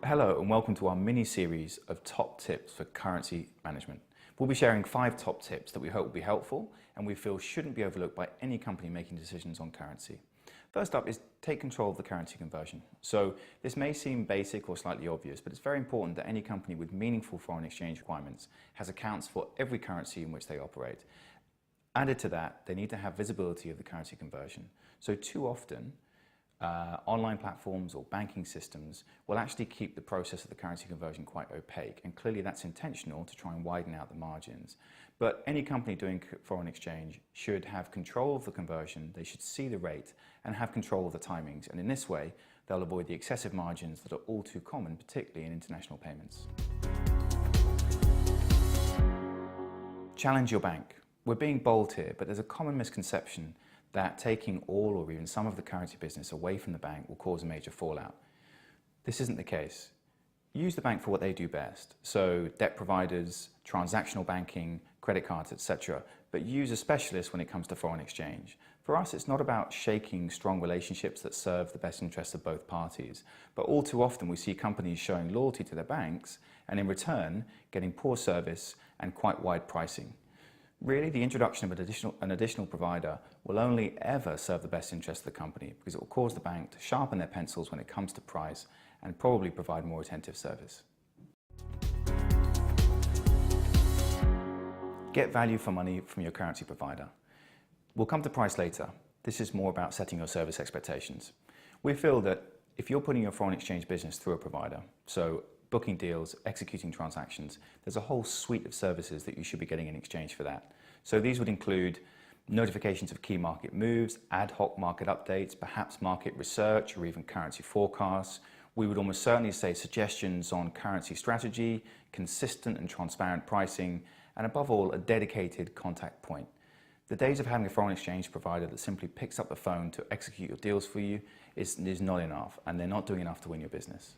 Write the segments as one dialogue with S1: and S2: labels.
S1: Hello and welcome to our mini-series of top tips for currency management. We'll be sharing 5 top tips that we hope will be helpful and we feel shouldn't be overlooked by any company making decisions on currency. First up is take control of the currency conversion. So this may seem basic or slightly obvious, but it's very important that any company with meaningful foreign exchange requirements has accounts for every currency in which they operate. Added to that, they need to have visibility of the currency conversion. So too often, online platforms or banking systems will actually keep the process of the currency conversion quite opaque, and clearly that's intentional to try and widen out the margins. But any company doing foreign exchange should have control of the conversion, they should see the rate and have control of the timings, and in this way they'll avoid the excessive margins that are all too common, particularly in international payments. Challenge your bank. We're being bold here, but there's a common misconception that taking all or even some of the currency business away from the bank will cause a major fallout. This isn't the case. Use the bank for what they do best, so debt providers, transactional banking, credit cards, etc. But use a specialist when it comes to foreign exchange. For us, it's not about shaking strong relationships that serve the best interests of both parties, but all too often we see companies showing loyalty to their banks and in return getting poor service and quite wide pricing. Really, the introduction of an additional provider will only ever serve the best interest of the company because it will cause the bank to sharpen their pencils when it comes to price and probably provide more attentive service. Get value for money from your currency provider. We'll come to price later. This is more about setting your service expectations. We feel that if you're putting your foreign exchange business through a provider, so booking deals, executing transactions, there's a whole suite of services that you should be getting in exchange for that. So these would include notifications of key market moves, ad hoc market updates, perhaps market research or even currency forecasts. We would almost certainly say suggestions on currency strategy, consistent and transparent pricing, and above all, a dedicated contact point. The days of having a foreign exchange provider that simply picks up the phone to execute your deals for you is not enough, and they're not doing enough to win your business.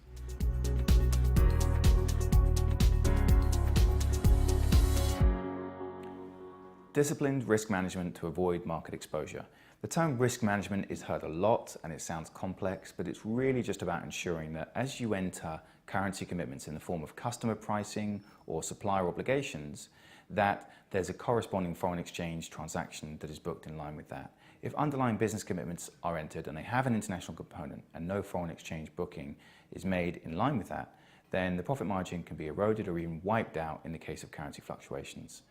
S1: Disciplined risk management to avoid market exposure. The term risk management is heard a lot and it sounds complex, but it's really just about ensuring that as you enter currency commitments in the form of customer pricing or supplier obligations, that there's a corresponding foreign exchange transaction that is booked in line with that. If underlying business commitments are entered and they have an international component and no foreign exchange booking is made in line with that, then the profit margin can be eroded or even wiped out in the case of currency fluctuations.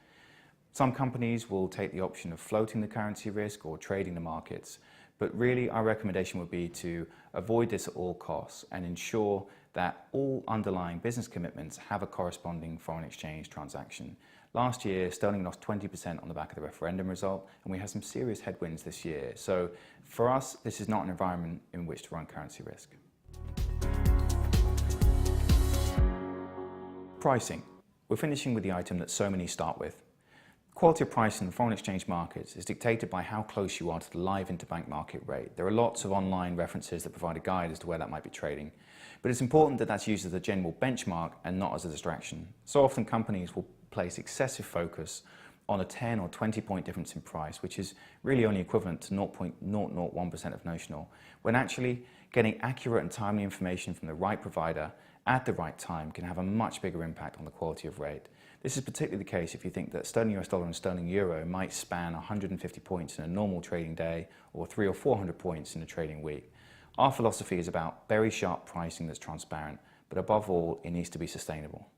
S1: Some companies will take the option of floating the currency risk or trading the markets, but really our recommendation would be to avoid this at all costs and ensure that all underlying business commitments have a corresponding foreign exchange transaction. Last year, sterling lost 20% on the back of the referendum result, and we have some serious headwinds this year. So for us, this is not an environment in which to run currency risk. Pricing. We're finishing with the item that so many start with. Quality of price in the foreign exchange markets is dictated by how close you are to the live interbank market rate. There are lots of online references that provide a guide as to where that might be trading, but it's important that that's used as a general benchmark and not as a distraction. So often companies will place excessive focus on a 10 or 20 point difference in price, which is really only equivalent to 0.001% of notional, when actually getting accurate and timely information from the right provider at the right time can have a much bigger impact on the quality of rate. This is particularly the case if you think that sterling US dollar and sterling euro might span 150 points in a normal trading day or 300 or 400 points in a trading week. Our philosophy is about very sharp pricing that's transparent, but above all, it needs to be sustainable.